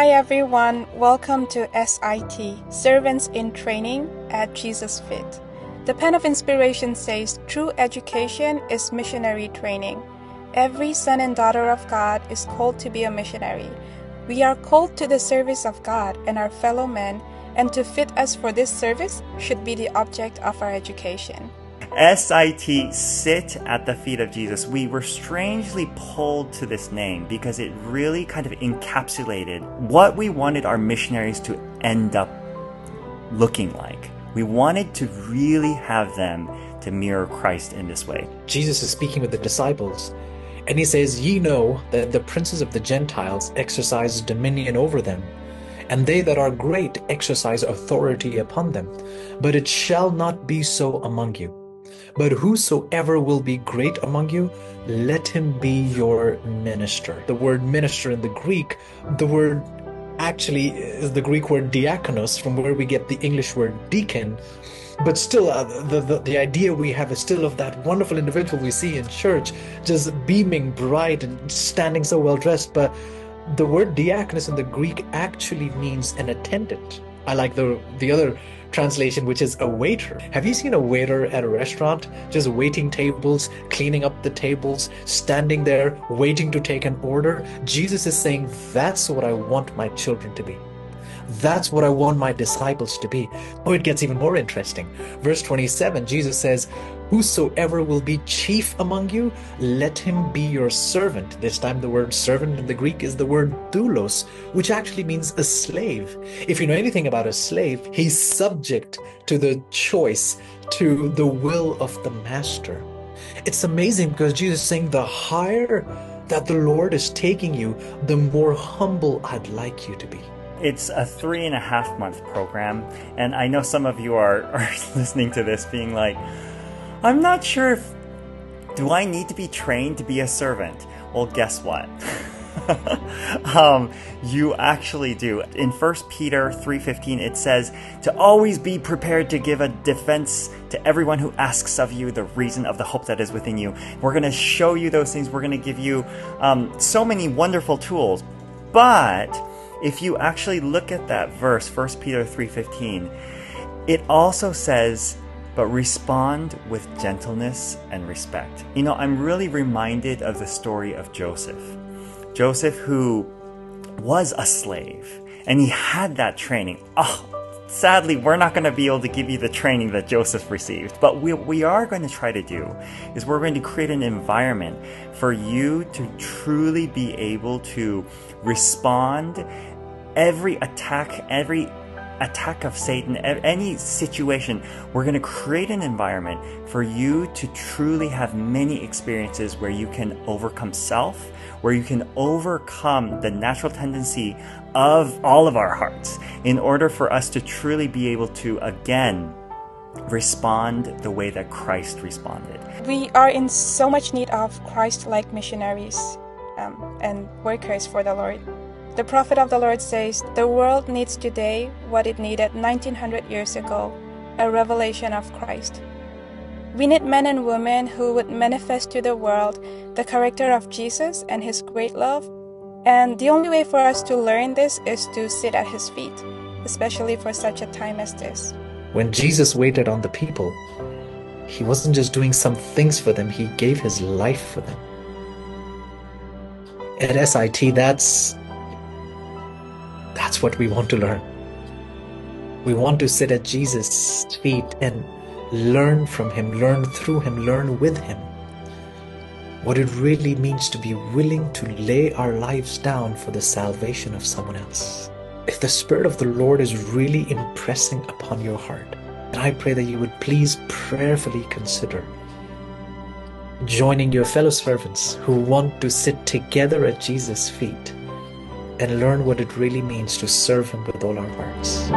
Hi everyone, welcome to SIT, Servants in Training at Jesus Fit. The pen of inspiration says, true education is missionary training. Every son and daughter of God is called to be a missionary. We are called to the service of God and our fellow men, and to fit us for this service should be the object of our education. SIT, sit at the feet of Jesus. We were strangely pulled to this name because it really kind of encapsulated what we wanted our missionaries to end up looking like. We wanted to really have them to mirror Christ in this way. Jesus is speaking with the disciples, and he says, "Ye know that the princes of the Gentiles exercise dominion over them, and they that are great exercise authority upon them. But it shall not be so among you. But whosoever will be great among you, let him be your minister." The word minister in the Greek, the word actually is the Greek word diakonos, from where we get the English word deacon. But still, the idea we have is still of that wonderful individual we see in church, just beaming bright and standing so well dressed. But the word diakonos in the Greek actually means an attendant. I like the other translation, which is a waiter. Have you seen a waiter at a restaurant just waiting tables, cleaning up the tables, standing there waiting to take an order? Jesus is saying, that's what I want my children to be. That's what I want my disciples to be. Oh, it gets even more interesting. Verse 27, Jesus says, "Whosoever will be chief among you, let him be your servant." This time the word servant in the Greek is the word doulos, which actually means a slave. If you know anything about a slave, he's subject to the choice, to the will of the master. It's amazing because Jesus is saying the higher that the Lord is taking you, the more humble I'd like you to be. It's a 3.5-month program, and I know some of you are listening to this being like, I'm not sure do I need to be trained to be a servant? Well, guess what? You actually do. In 1 Peter 3:15, it says to always be prepared to give a defense to everyone who asks of you the reason of the hope that is within you. We're going to show you those things. We're going to give you so many wonderful tools. But if you actually look at that verse, 1 Peter 3:15, it also says, but respond with gentleness and respect. You know, I'm really reminded of the story of Joseph. Joseph, who was a slave, and he had that training. Sadly, we're not going to be able to give you the training that Joseph received. But what we are going to try to do is we're going to create an environment for you to truly be able to respond every attack of Satan, any situation. We're going to create an environment for you to truly have many experiences where you can overcome self, where you can overcome the natural tendency of all of our hearts, in order for us to truly be able to, again, respond the way that Christ responded. We are in so much need of Christ-like missionaries and workers for the Lord. The prophet of the Lord says, the world needs today what it needed 1900 years ago, a revelation of Christ. We need men and women who would manifest to the world the character of Jesus and his great love. And the only way for us to learn this is to sit at his feet, especially for such a time as this. When Jesus waited on the people, he wasn't just doing some things for them, he gave his life for them. At SIT, that's what we want to learn. We want to sit at Jesus' feet and learn from him, learn through him, learn with him. What it really means to be willing to lay our lives down for the salvation of someone else. If the Spirit of the Lord is really impressing upon your heart, then I pray that you would please prayerfully consider joining your fellow servants who want to sit together at Jesus' feet and learn what it really means to serve him with all our hearts.